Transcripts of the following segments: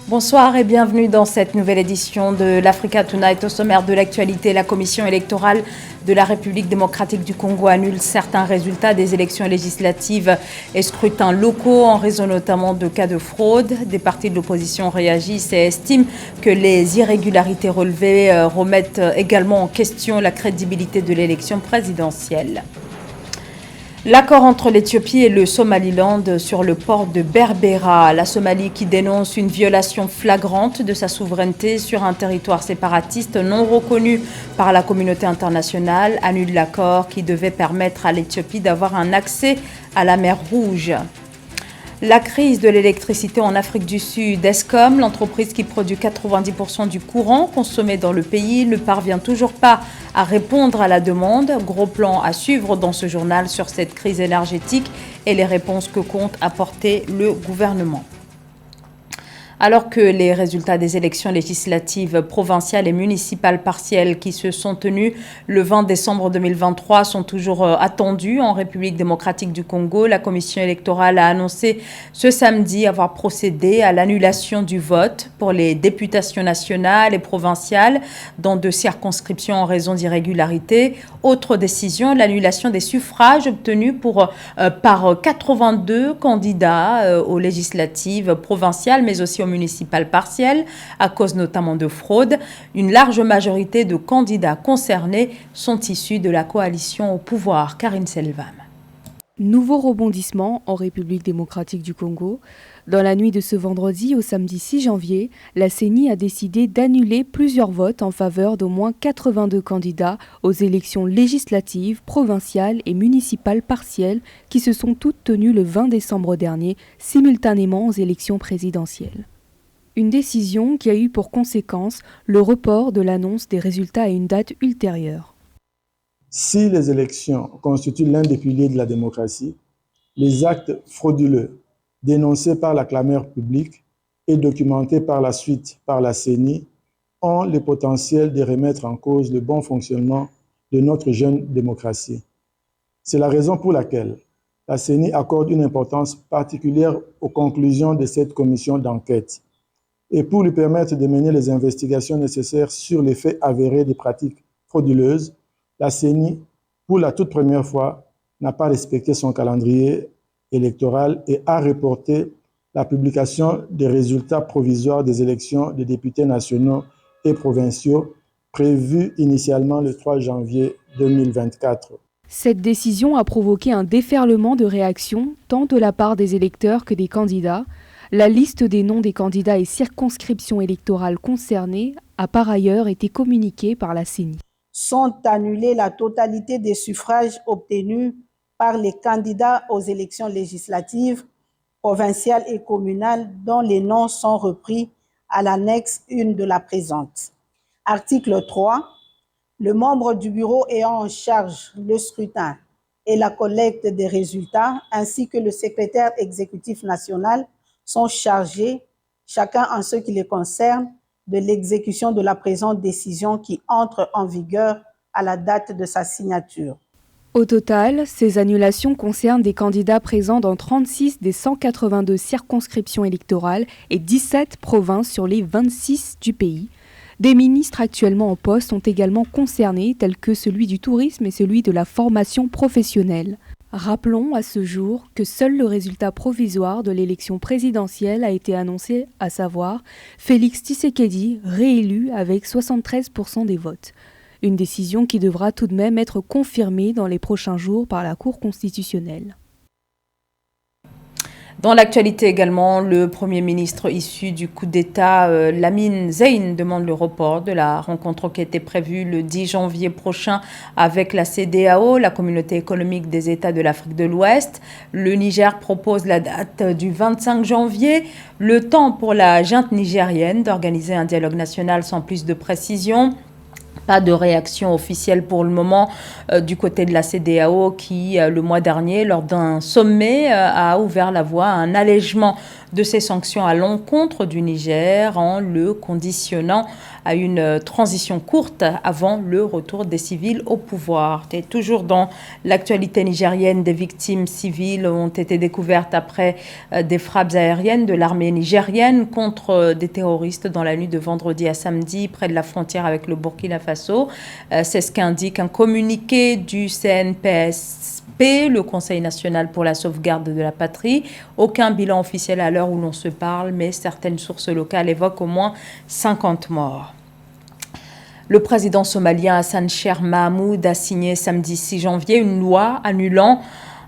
Bonsoir et bienvenue dans cette nouvelle édition de l'Africa Tonight. Au sommaire de l'actualité, la commission électorale de la République démocratique du Congo annule certains résultats des élections législatives et scrutins locaux en raison notamment de cas de fraude. Des partis de l'opposition réagissent et estiment que les irrégularités relevées remettent également en question la crédibilité de l'élection présidentielle. L'accord entre l'Éthiopie et le Somaliland sur le port de Berbera, la Somalie qui dénonce une violation flagrante de sa souveraineté sur un territoire séparatiste non reconnu par la communauté internationale, annule l'accord qui devait permettre à l'Éthiopie d'avoir un accès à la mer Rouge. La crise de l'électricité en Afrique du Sud, Eskom, l'entreprise qui produit 90% du courant consommé dans le pays, ne parvient toujours pas à répondre à la demande. Gros plan à suivre dans ce journal sur cette crise énergétique et les réponses que compte apporter le gouvernement. Alors que les résultats des élections législatives provinciales et municipales partielles qui se sont tenues le 20 décembre 2023 sont toujours attendus en République démocratique du Congo, la commission électorale a annoncé ce samedi avoir procédé à l'annulation du vote pour les députations nationales et provinciales dans 2 circonscriptions en raison d'irrégularités. Autre décision, l'annulation des suffrages obtenus par 82 candidats aux législatives provinciales mais aussi aux municipales partielles à cause notamment de fraude. Une large majorité de candidats concernés sont issus de la coalition au pouvoir. Karine Selvam. Nouveau rebondissement en République démocratique du Congo. Dans la nuit de ce vendredi au samedi 6 janvier, la CENI a décidé d'annuler plusieurs votes en faveur d'au moins 82 candidats aux élections législatives, provinciales et municipales partielles qui se sont toutes tenues le 20 décembre dernier, simultanément aux élections présidentielles. Une décision qui a eu pour conséquence le report de l'annonce des résultats à une date ultérieure. Si les élections constituent l'un des piliers de la démocratie, les actes frauduleux dénoncés par la clameur publique et documentés par la suite par la CENI ont le potentiel de remettre en cause le bon fonctionnement de notre jeune démocratie. C'est la raison pour laquelle la CENI accorde une importance particulière aux conclusions de cette commission d'enquête. Et pour lui permettre de mener les investigations nécessaires sur les faits avérés des pratiques frauduleuses, la CENI, pour la toute première fois, n'a pas respecté son calendrier électoral et a reporté la publication des résultats provisoires des élections des députés nationaux et provinciaux prévues initialement le 3 janvier 2024. Cette décision a provoqué un déferlement de réactions tant de la part des électeurs que des candidats. La liste des noms des candidats et circonscriptions électorales concernées a par ailleurs été communiquée par la CENI. Sont annulés la totalité des suffrages obtenus par les candidats aux élections législatives, provinciales et communales dont les noms sont repris à l'annexe 1 de la présente. Article 3. Le membre du bureau ayant en charge le scrutin et la collecte des résultats, ainsi que le secrétaire exécutif national, sont chargés, chacun en ce qui les concerne, de l'exécution de la présente décision qui entre en vigueur à la date de sa signature. Au total, ces annulations concernent des candidats présents dans 36 des 182 circonscriptions électorales et 17 provinces sur les 26 du pays. Des ministres actuellement en poste sont également concernés, tels que celui du tourisme et celui de la formation professionnelle. Rappelons à ce jour que seul le résultat provisoire de l'élection présidentielle a été annoncé, à savoir Félix Tshisekedi, réélu avec 73% des votes. Une décision qui devra tout de même être confirmée dans les prochains jours par la Cour constitutionnelle. Dans l'actualité également, le Premier ministre issu du coup d'État, Lamine Zeine, demande le report de la rencontre qui était prévue le 10 janvier prochain avec la CEDEAO, la Communauté économique des États de l'Afrique de l'Ouest. Le Niger propose la date du 25 janvier, le temps pour la junte nigérienne d'organiser un dialogue national sans plus de précision. Pas de réaction officielle pour le moment du côté de la CEDEAO qui, le mois dernier, lors d'un sommet, a ouvert la voie à un allègement de ces sanctions à l'encontre du Niger en le conditionnant à une transition courte avant le retour des civils au pouvoir. Et toujours dans l'actualité nigérienne, des victimes civiles ont été découvertes après des frappes aériennes de l'armée nigérienne contre des terroristes dans la nuit de vendredi à samedi près de la frontière avec le Burkina Faso. C'est ce qu'indique un communiqué du CNPSP, le Conseil national pour la sauvegarde de la patrie. Aucun bilan officiel à l'heure où l'on se parle, mais certaines sources locales évoquent au moins 50 morts. Le président somalien Hassan Sheikh Mohamud a signé samedi 6 janvier une loi annulant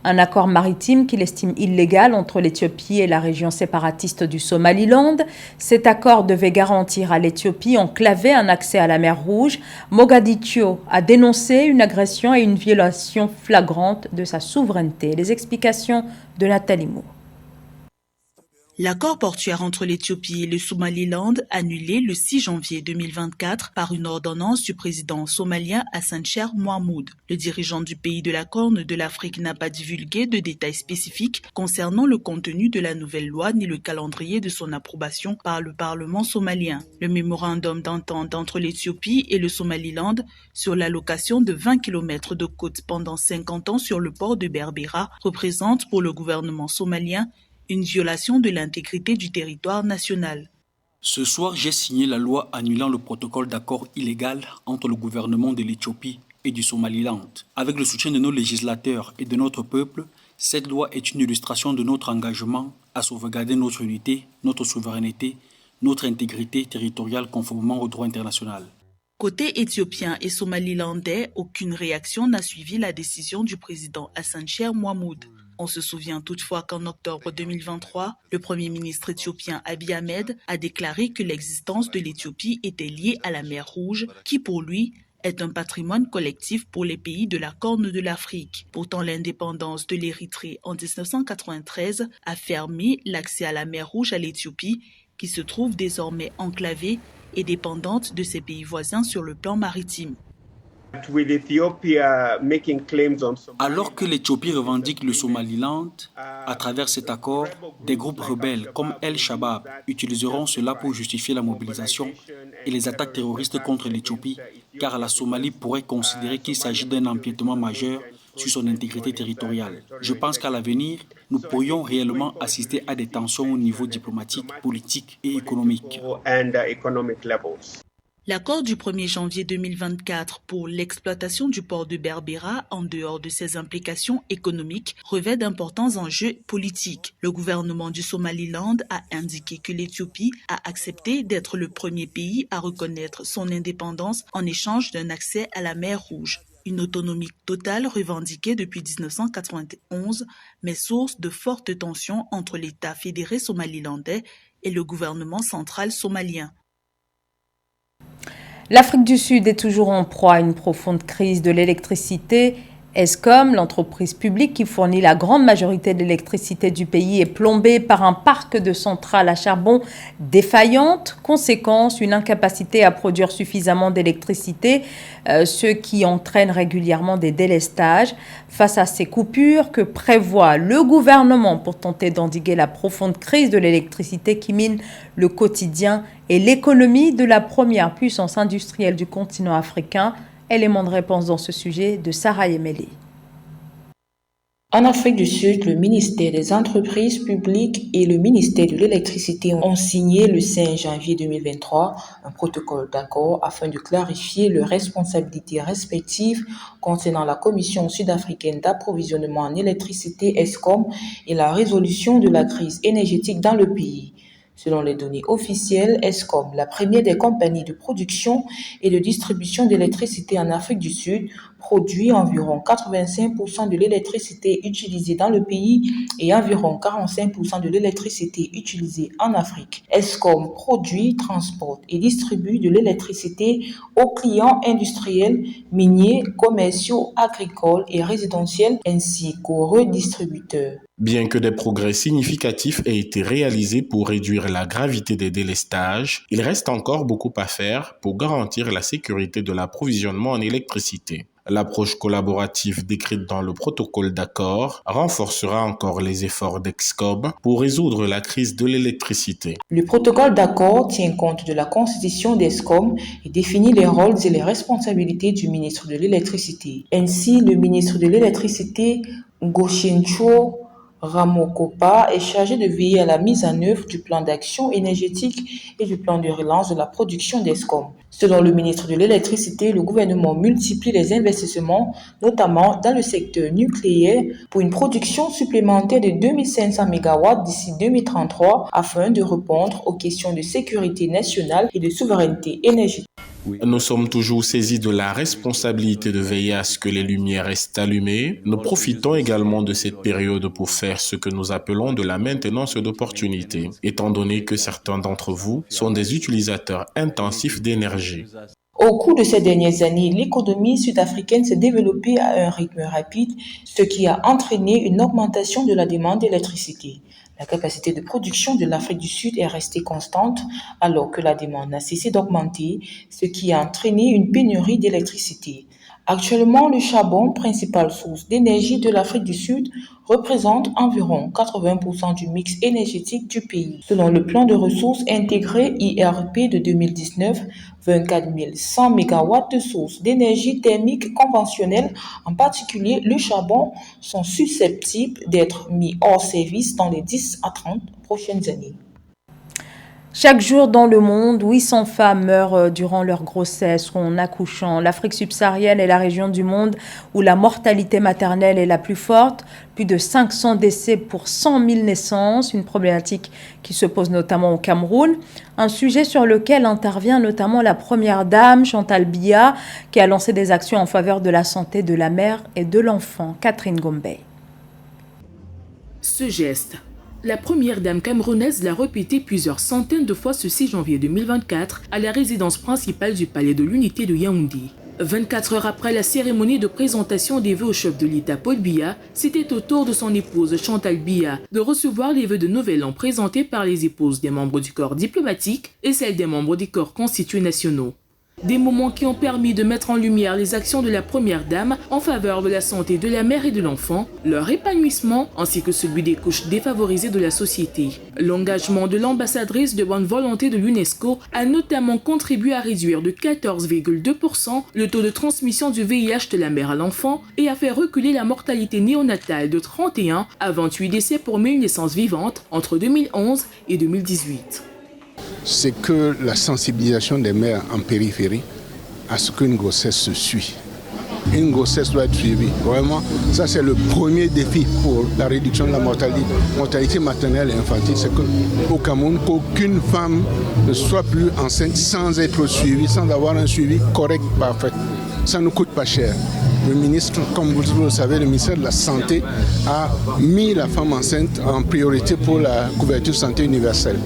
un accord maritime qu'il estime illégal entre l'Éthiopie et la région séparatiste du Somaliland. Cet accord devait garantir à l'Éthiopie enclavée un accès à la mer Rouge. Mogadiscio a dénoncé une agression et une violation flagrante de sa souveraineté. Les explications de Nathalie Mou. L'accord portuaire entre l'Éthiopie et le Somaliland, annulé le 6 janvier 2024 par une ordonnance du président somalien Hassan Sheikh Mohamud. Le dirigeant du pays de la Corne de l'Afrique n'a pas divulgué de détails spécifiques concernant le contenu de la nouvelle loi ni le calendrier de son approbation par le Parlement somalien. Le mémorandum d'entente entre l'Éthiopie et le Somaliland sur l'allocation de 20 km de côte pendant 50 ans sur le port de Berbera représente pour le gouvernement somalien une violation de l'intégrité du territoire national. Ce soir, j'ai signé la loi annulant le protocole d'accord illégal entre le gouvernement de l'Éthiopie et du Somaliland. Avec le soutien de nos législateurs et de notre peuple, cette loi est une illustration de notre engagement à sauvegarder notre unité, notre souveraineté, notre intégrité territoriale conformément au droit international. Côté éthiopien et somalilandais, aucune réaction n'a suivi la décision du président Hassan Sheikh Mohamud. On se souvient toutefois qu'en octobre 2023, le premier ministre éthiopien Abiy Ahmed a déclaré que l'existence de l'Éthiopie était liée à la mer Rouge, qui pour lui est un patrimoine collectif pour les pays de la Corne de l'Afrique. Pourtant, l'indépendance de l'Érythrée en 1993 a fermé l'accès à la mer Rouge à l'Éthiopie, qui se trouve désormais enclavée et dépendante de ses pays voisins sur le plan maritime. Alors que l'Éthiopie revendique le Somaliland, à travers cet accord, des groupes rebelles comme El-Shabaab utiliseront cela pour justifier la mobilisation et les attaques terroristes contre l'Éthiopie, car la Somalie pourrait considérer qu'il s'agit d'un empiétement majeur sur son intégrité territoriale. Je pense qu'à l'avenir, nous pourrions réellement assister à des tensions au niveau diplomatique, politique et économique. L'accord du 1er janvier 2024 pour l'exploitation du port de Berbera, en dehors de ses implications économiques, revêt d'importants enjeux politiques. Le gouvernement du Somaliland a indiqué que l'Éthiopie a accepté d'être le premier pays à reconnaître son indépendance en échange d'un accès à la mer Rouge. Une autonomie totale revendiquée depuis 1991, mais source de fortes tensions entre l'État fédéré somalilandais et le gouvernement central somalien. L'Afrique du Sud est toujours en proie à une profonde crise de l'électricité. Eskom, l'entreprise publique qui fournit la grande majorité de l'électricité du pays, est plombée par un parc de centrales à charbon défaillantes. Conséquence, une incapacité à produire suffisamment d'électricité, ce qui entraîne régulièrement des délestages. Face à ces coupures, que prévoit le gouvernement pour tenter d'endiguer la profonde crise de l'électricité qui mine le quotidien et l'économie de la première puissance industrielle du continent africain? Élément de réponse dans ce sujet de Sarah Yemeli. En Afrique du Sud, le ministère des Entreprises publiques et le ministère de l'Électricité ont signé le 5 janvier 2023 un protocole d'accord afin de clarifier leurs responsabilités respectives concernant la Commission sud-africaine d'approvisionnement en électricité Eskom et la résolution de la crise énergétique dans le pays. Selon les données officielles, Eskom, la première des compagnies de production et de distribution d'électricité en Afrique du Sud, produit environ 85% de l'électricité utilisée dans le pays et environ 45% de l'électricité utilisée en Afrique. Eskom produit, transporte et distribue de l'électricité aux clients industriels, miniers, commerciaux, agricoles et résidentiels ainsi qu'aux redistributeurs. Bien que des progrès significatifs aient été réalisés pour réduire la gravité des délestages, il reste encore beaucoup à faire pour garantir la sécurité de l'approvisionnement en électricité. L'approche collaborative décrite dans le protocole d'accord renforcera encore les efforts d'Eskom pour résoudre la crise de l'électricité. Le protocole d'accord tient compte de la constitution d'Eskom et définit les rôles et les responsabilités du ministre de l'électricité. Ainsi, le ministre de l'électricité, Ngoshencho Ramokopa, est chargé de veiller à la mise en œuvre du plan d'action énergétique et du plan de relance de la production d'Eskom. Selon le ministre de l'électricité, le gouvernement multiplie les investissements, notamment dans le secteur nucléaire, pour une production supplémentaire de 2500 MW d'ici 2033 afin de répondre aux questions de sécurité nationale et de souveraineté énergétique. Nous sommes toujours saisis de la responsabilité de veiller à ce que les lumières restent allumées. Nous profitons également de cette période pour faire ce que nous appelons de la maintenance d'opportunités, étant donné que certains d'entre vous sont des utilisateurs intensifs d'énergie. Au cours de ces dernières années, l'économie sud-africaine s'est développée à un rythme rapide, ce qui a entraîné une augmentation de la demande d'électricité. La capacité de production de l'Afrique du Sud est restée constante alors que la demande n'a cessé d'augmenter, ce qui a entraîné une pénurie d'électricité. Actuellement, le charbon, principale source d'énergie de l'Afrique du Sud, représente environ 80% du mix énergétique du pays. Selon le plan de ressources intégré IRP de 2019, 24 100 MW de sources d'énergie thermique conventionnelle, en particulier le charbon, sont susceptibles d'être mis hors service dans les 10 à 30 prochaines années. Chaque jour dans le monde, 800 femmes meurent durant leur grossesse ou en accouchant. L'Afrique subsaharienne est la région du monde où la mortalité maternelle est la plus forte. Plus de 500 décès pour 100 000 naissances, une problématique qui se pose notamment au Cameroun. Un sujet sur lequel intervient notamment la première dame, Chantal Biya, qui a lancé des actions en faveur de la santé de la mère et de l'enfant. Catherine Gombe. Ce geste, la première dame camerounaise l'a répété plusieurs centaines de fois ce 6 janvier 2024 à la résidence principale du palais de l'unité de Yaoundé. 24 heures après la cérémonie de présentation des vœux au chef de l'État Paul Biya, c'était au tour de son épouse Chantal Biya de recevoir les vœux de Nouvel An présentés par les épouses des membres du corps diplomatique et celles des membres des corps constitués nationaux. Des moments qui ont permis de mettre en lumière les actions de la première dame en faveur de la santé de la mère et de l'enfant, leur épanouissement ainsi que celui des couches défavorisées de la société. L'engagement de l'ambassadrice de bonne volonté de l'UNESCO a notamment contribué à réduire de 14,2% le taux de transmission du VIH de la mère à l'enfant et a fait reculer la mortalité néonatale de 31 à 28 décès pour 1000 naissances vivantes entre 2011 et 2018. C'est que la sensibilisation des mères en périphérie à ce qu'une grossesse se suit. Une grossesse doit être suivie. Vraiment, ça c'est le premier défi pour la réduction de la mortalité maternelle et infantile. C'est qu'au Cameroun, qu'aucune femme ne soit plus enceinte sans être suivie, sans avoir un suivi correct, parfait. Ça ne coûte pas cher. Le ministre, comme vous le savez, le ministère de la Santé a mis la femme enceinte en priorité pour la couverture santé universelle.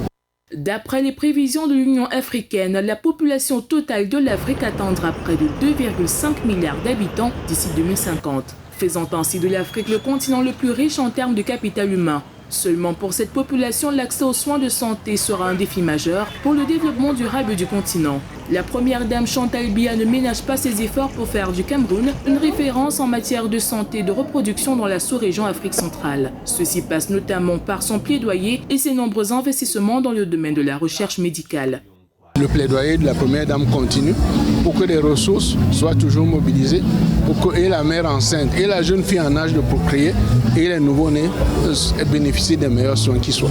D'après les prévisions de l'Union africaine, la population totale de l'Afrique atteindra près de 2,5 milliards d'habitants d'ici 2050, faisant ainsi de l'Afrique le continent le plus riche en termes de capital humain. Seulement pour cette population, l'accès aux soins de santé sera un défi majeur pour le développement durable du continent. La première dame Chantal Biya ne ménage pas ses efforts pour faire du Cameroun une référence en matière de santé et de reproduction dans la sous-région Afrique centrale. Ceci passe notamment par son plaidoyer et ses nombreux investissements dans le domaine de la recherche médicale. Le plaidoyer de la première dame continue pour que les ressources soient toujours mobilisées, pour que et la mère enceinte et la jeune fille en âge de procréer et les nouveau-nés bénéficient des meilleurs soins qui soient.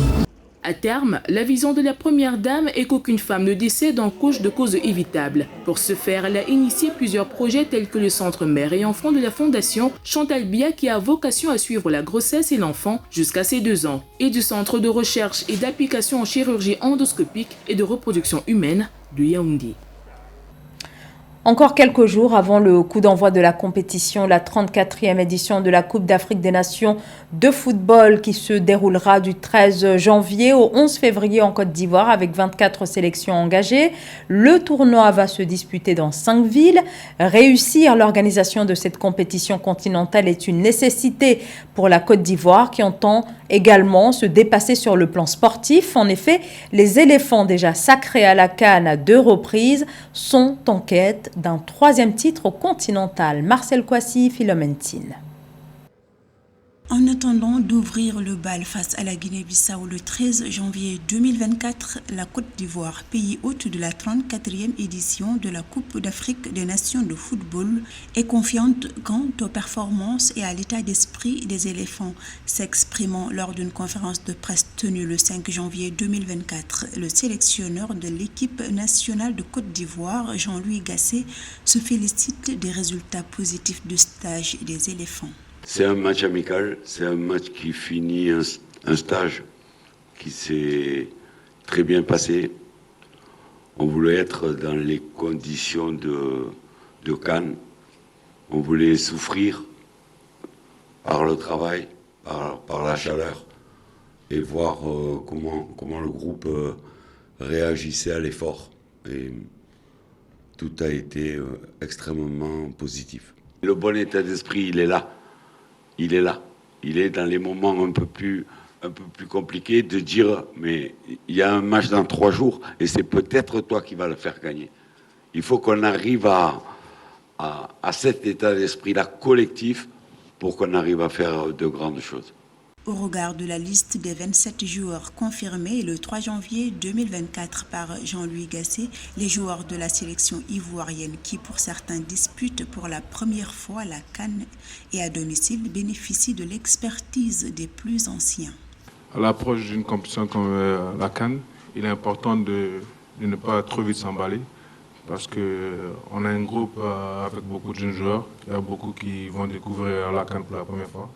À terme, la vision de la première dame est qu'aucune femme ne décède en couche de cause évitable. Pour ce faire, elle a initié plusieurs projets tels que le centre mère et enfant de la fondation Chantal Biya qui a vocation à suivre la grossesse et l'enfant jusqu'à ses 2 ans, et du centre de recherche et d'application en chirurgie endoscopique et de reproduction humaine de Yaoundé. Encore quelques jours avant le coup d'envoi de la compétition, la 34e édition de la Coupe d'Afrique des Nations de football qui se déroulera du 13 janvier au 11 février en Côte d'Ivoire avec 24 sélections engagées. Le tournoi va se disputer dans 5 villes. Réussir l'organisation de cette compétition continentale est une nécessité pour la Côte d'Ivoire qui entend également se dépasser sur le plan sportif. En effet, les éléphants déjà sacrés à la CAN à 2 reprises sont en quête d'un 3e titre continental. Marcel Kouassi, Philomène Tine. En attendant d'ouvrir le bal face à la Guinée-Bissau le 13 janvier 2024, la Côte d'Ivoire, pays hôte de la 34e édition de la Coupe d'Afrique des Nations de football, est confiante quant aux performances et à l'état d'esprit des éléphants. S'exprimant lors d'une conférence de presse tenue le 5 janvier 2024, le sélectionneur de l'équipe nationale de Côte d'Ivoire, Jean-Louis Gasset, se félicite des résultats positifs du stage des éléphants. C'est un match amical, c'est un match qui finit un stage qui s'est très bien passé. On voulait être dans les conditions de Cannes. On voulait souffrir par le travail, par la chaleur et voir comment le groupe réagissait à l'effort. Et tout a été extrêmement positif. Le bon état d'esprit, il est là. Il est là. Il est dans les moments un peu plus compliqués de dire mais il y a un match dans 3 jours et c'est peut-être toi qui vas le faire gagner. Il faut qu'on arrive à cet état d'esprit-là collectif pour qu'on arrive à faire de grandes choses. Au regard de la liste des 27 joueurs confirmés le 3 janvier 2024 par Jean-Louis Gasset, les joueurs de la sélection ivoirienne qui pour certains disputent pour la première fois la CAN et à domicile bénéficient de l'expertise des plus anciens. À l'approche d'une compétition comme la CAN, il est important de ne pas trop vite s'emballer parce qu'on a un groupe avec beaucoup de jeunes joueurs, il y a beaucoup qui vont découvrir la CAN pour la première fois.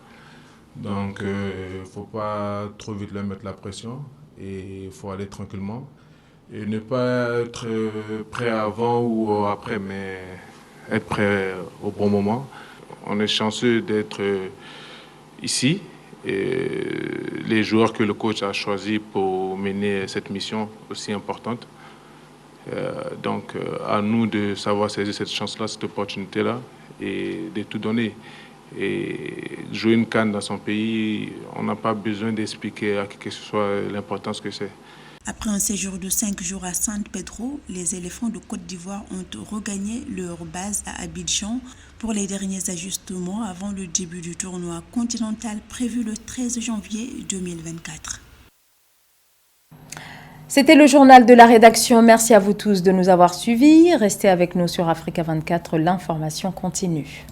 Donc, il ne faut pas trop vite leur mettre la pression et il faut aller tranquillement. Et ne pas être prêt avant ou après, mais être prêt au bon moment. On est chanceux d'être ici et les joueurs que le coach a choisis pour mener cette mission aussi importante. Donc, à nous de savoir saisir cette chance-là, cette opportunité-là et de tout donner. Et jouer une CAN dans son pays, on n'a pas besoin d'expliquer à qui que ce soit l'importance que c'est. Après un séjour de 5 jours à San Pedro, les éléphants de Côte d'Ivoire ont regagné leur base à Abidjan pour les derniers ajustements avant le début du tournoi continental prévu le 13 janvier 2024. C'était le journal de la rédaction. Merci à vous tous de nous avoir suivis. Restez avec nous sur Africa 24, l'information continue.